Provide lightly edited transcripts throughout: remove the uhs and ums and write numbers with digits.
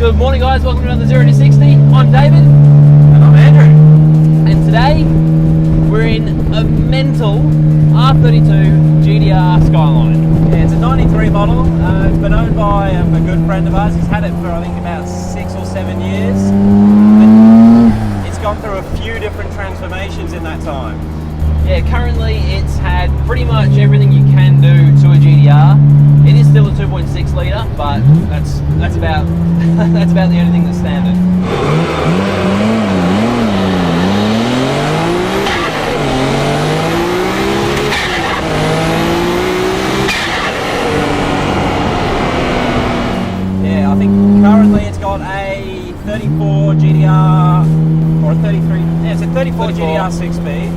Good morning guys, welcome to another 0 to 60. I'm David. And I'm Andrew. And today we're in a mental R32 GTR Skyline. Yeah, it's a 93 model. It's been owned by a good friend of ours. He's had it for I think about 6 or 7 years. It's gone through a few different transformations in that time. Yeah, currently it's had pretty much everything you can do to a GTR. It is still a 2.6 litre, but that's about that's about the only thing that's standard. Yeah, I think currently it's got a 34 GTR or a 33. Yeah, it's a 34 GTR 6-speed.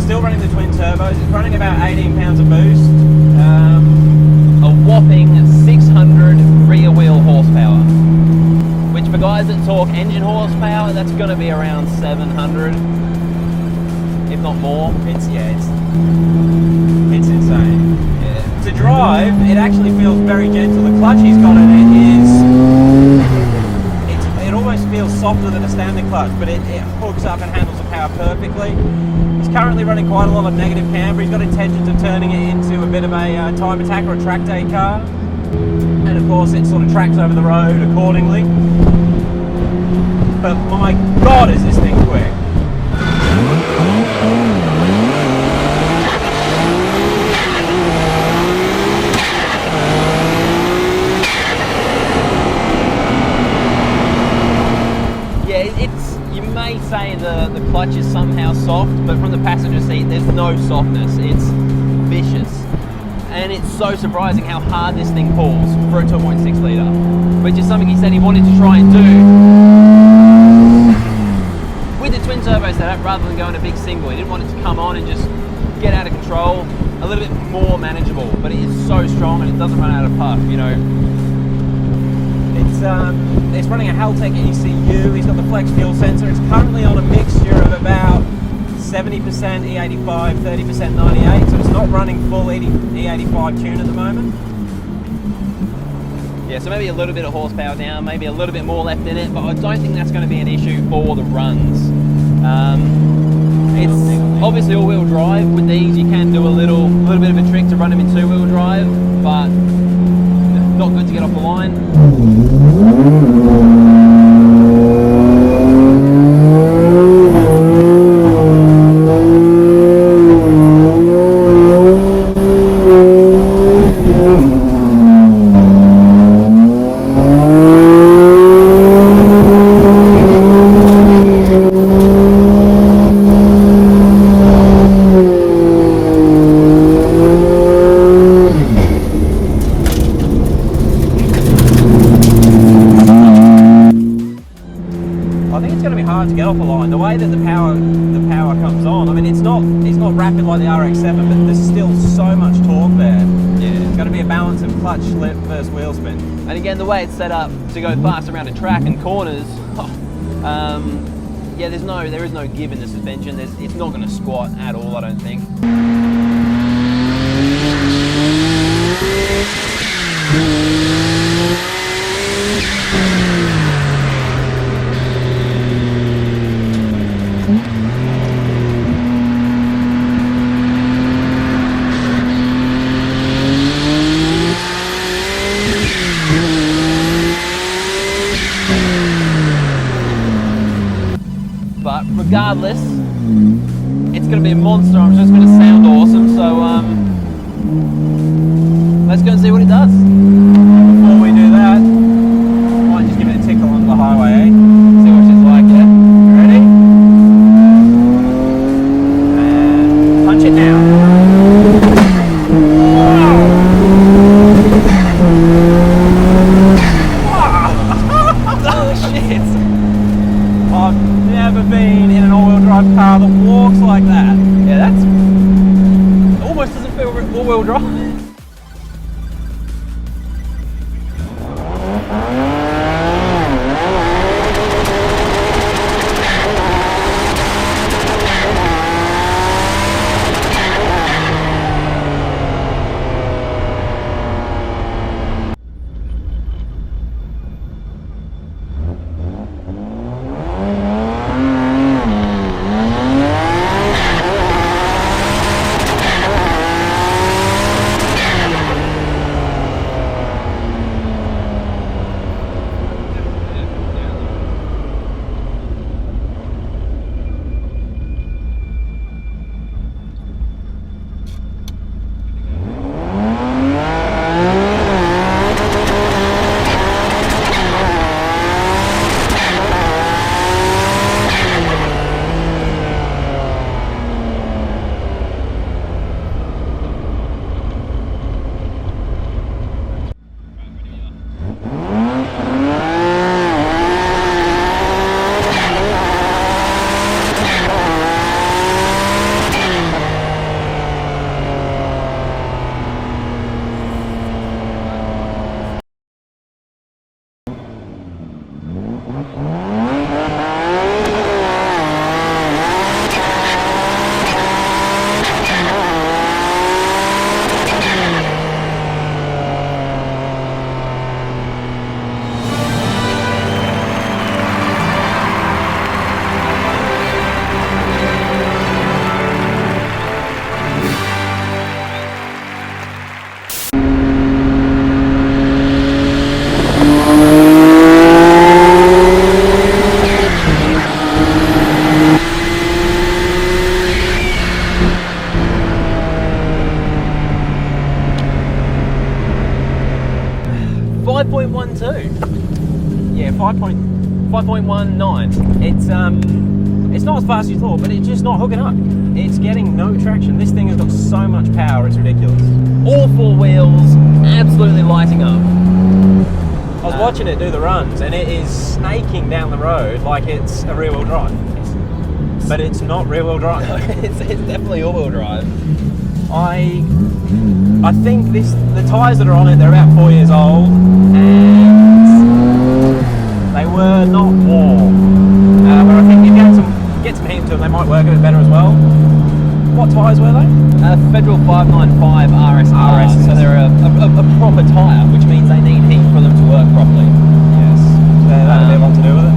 Still running the twin turbos. It's running about 18 pounds of boost. A whopping 600 rear wheel horsepower, which for guys that talk engine horsepower, that's going to be around 700, if not more. It's insane. Yeah. To drive, it actually feels very gentle. The clutch he's got in it it almost feels softer than a standard clutch, but it hooks up and handles the power perfectly. He's currently running quite a lot of negative camber. He's got intentions of turning it into a bit of a time attack or a track day car. And of course it sort of tracks over the road accordingly. But my God, is this thing quick. You may say the clutch is somehow soft, but from the passenger seat there's no softness. It's vicious. And it's so surprising how hard this thing pulls for a 2.6 litre, which is something he said he wanted to try and do with the twin turbo setup rather than going a big single. He didn't want it to come on and just get out of control, a little bit more manageable, but it is so strong and it doesn't run out of puff, you know. It's running a Haltech ECU. He's got the flex fuel sensor. It's currently on a mixture of about 70% E85, 30% 98, so it's not running full E85 tune at the moment. Yeah, so maybe a little bit of horsepower down, maybe a little bit more left in it, but I don't think that's going to be an issue for the runs. It's obviously all-wheel drive. With these you can do a little bit of a trick to run them in two-wheel drive, but not good to get off the line. To get off the line, the way that the power comes on, I mean it's not rapid like the RX-7, but there's still so much torque there. Yeah, it's going to be a balance of clutch slip versus wheel spin. And again, the way it's set up to go fast around a track and corners, yeah, there is no give in the suspension. It's not going to squat at all, I don't think. But regardless, it's going to be a monster. I'm just going to sound awesome. So let's go and see what it does. Before we do that, might just give it a tickle on the highway, eh? See what she's like, yeah? Ready? And punch it down. Oh shit! I've never been in an all-wheel drive car that walks like that. Yeah, that's almost doesn't feel all-wheel drive. Yeah, 5.19. It's not as fast as you thought, but it's just not hooking up. It's getting no traction. This thing has got so much power, it's ridiculous. All four wheels absolutely lighting up. I was watching it do the runs, and it is snaking down the road like it's a rear-wheel drive. But it's not rear-wheel drive. it's definitely all-wheel drive. I think the tyres that are on it, they're about 4 years old, and they were not warm. But I think if you get some heat to them, they might work a bit better as well. What tyres were they? Federal 595 RS. So they're a proper tyre, which means they need heat for them to work properly. Yes. So that'll be a lot to do with it.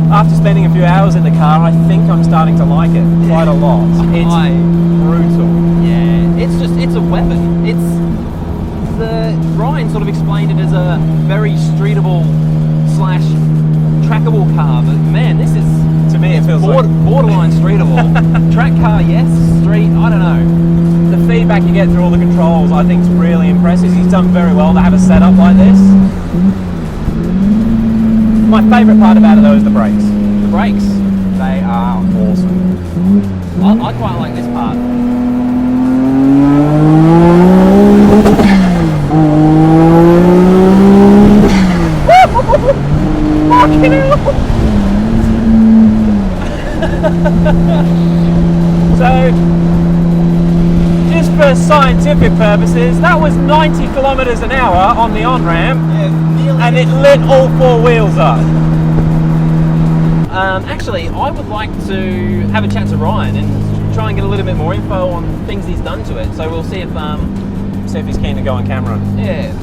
After spending a few hours in the car, I think I'm starting to like it quite a lot. It's brutal. Yeah, it's a weapon. Ryan sort of explained it as a very streetable / trackable car, but man, this is, to me, it feels borderline streetable. Track car, yes. Street, I don't know. The feedback you get through all the controls, I think, is really impressive. He's done very well to have a setup like this. My favourite part about it, though, is the brakes. The brakes, they are awesome. I quite like this part. Fucking hell! So, just for for scientific purposes, that was 90 kilometers an hour on the on-ramp, and it lit all 4 wheels up. Actually, I would like to have a chat to Ryan and try and get a little bit more info on things he's done to it. So we'll see if he's keen to go on camera. Yeah.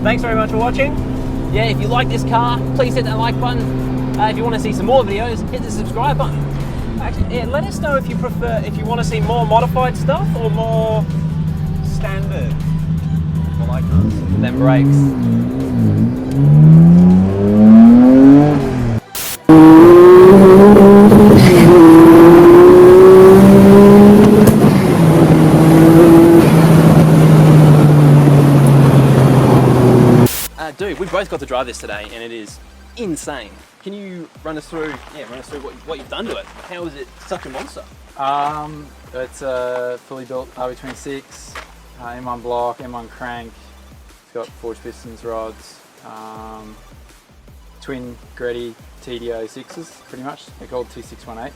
Thanks very much for watching. Yeah, if you like this car, please hit that like button. If you want to see some more videos, hit the subscribe button. Actually, yeah, let us know if you want to see more modified stuff or more standard. I like those. Them brakes. Dude, we both got to drive this today, and it is insane. Can you run us through what you've done to it? How is it such a monster? It's a fully built RB26, M1 block, M1 crank. It's got forged pistons, rods, twin Greddy TE37s, pretty much. They're called T618s.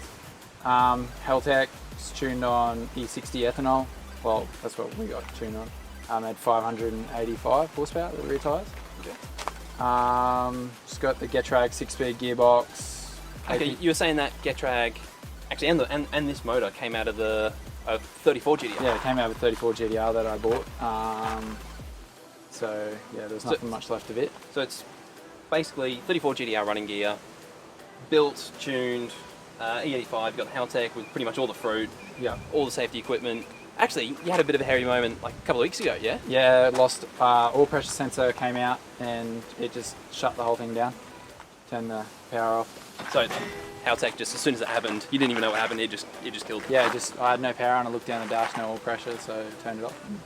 Haltech, it's tuned on E60 ethanol. Well, that's what we got tuned on. Had 585 horsepower, the rear tyres. Just got the Getrag 6-speed gearbox. Okay, you were saying that Getrag, actually, and this motor came out of the 34 GTR. Yeah, it came out of the 34 GTR that I bought. So yeah, there's nothing much left of it. So it's basically 34 GTR running gear, built, tuned, E85. You got Haltech with pretty much all the fruit. Yeah. All the safety equipment. Actually, you had a bit of a hairy moment like a couple of weeks ago, yeah? Yeah, lost oil pressure sensor came out and it just shut the whole thing down. Turned the power off. So Haltech, just as soon as it happened, you didn't even know what happened. It just killed you. Yeah, I had no power and I looked down the dash, no oil pressure, so turned it off and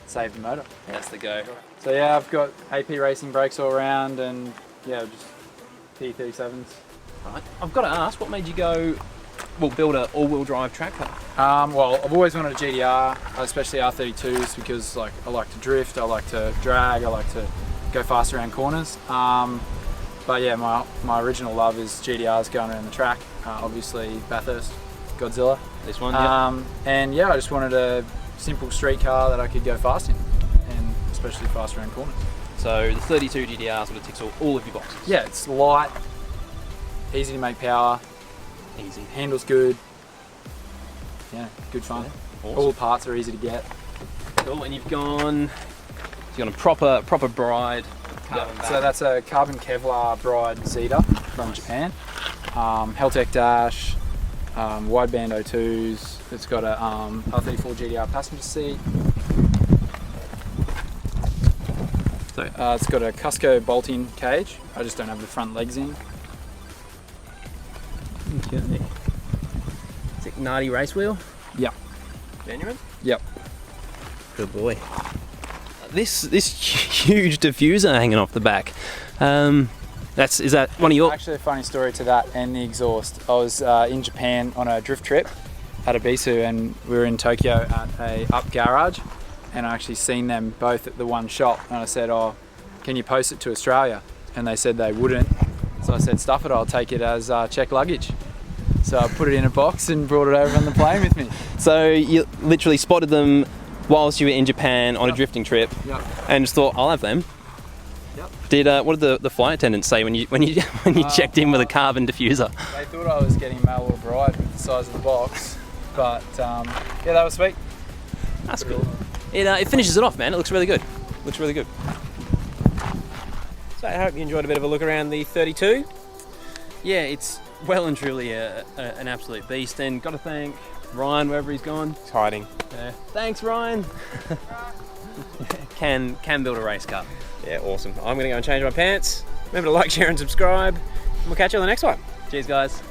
saved the motor. That's the go. So yeah, I've got AP racing brakes all around and yeah, just T37s. Right. I've got to ask, what made you go? Well, build an all-wheel drive track car? Well, I've always wanted a GTR, especially R32s, because like I like to drift, I like to drag, I like to go fast around corners. But yeah, my original love is GTRs going around the track. Obviously Bathurst, Godzilla. This one, yeah. And yeah, I just wanted a simple street car that I could go fast in, and especially fast around corners. So the 32 GTR sort of ticks all of your boxes. Yeah, it's light, easy to make power. Easy. Handles good. Yeah, good fun. Yeah, awesome. All the parts are easy to get. Cool, and you've gone a proper Bride. Yeah. So that's a carbon Kevlar Bride Zeta from Japan. Haltech dash, wideband O2s. It's got a R34 GTR Passenger Seat. So it's got a Cusco bolting cage. I just don't have the front legs in. Okay. Is it Nardi race wheel? Yep. Genuine? Yep. Good boy. This huge diffuser hanging off the back. Is that one of your? Actually, a funny story to that and the exhaust. I was in Japan on a drift trip at Ibisu, and we were in Tokyo at a up garage, and I actually seen them both at the one shop, and I said, "Oh, can you post it to Australia?" And they said they wouldn't. So I said, stuff it, I'll take it as check luggage. So I put it in a box and brought it over on the plane with me. So you literally spotted them whilst you were in Japan on a drifting trip, and just thought, I'll have them. Yep. What did the flight attendants say when you checked in with a carbon diffuser? They thought I was getting mail or bride with the size of the box, but yeah, that was sweet. That's cool. It finishes it off, man. It looks really good. Looks really good. So I hope you enjoyed a bit of a look around the 32. Yeah, it's well and truly an absolute beast, and got to thank Ryan wherever he's gone. He's hiding. Thanks, Ryan. can build a race car. Yeah, awesome. I'm going to go and change my pants. Remember to like, share and subscribe. And we'll catch you on the next one. Cheers, guys.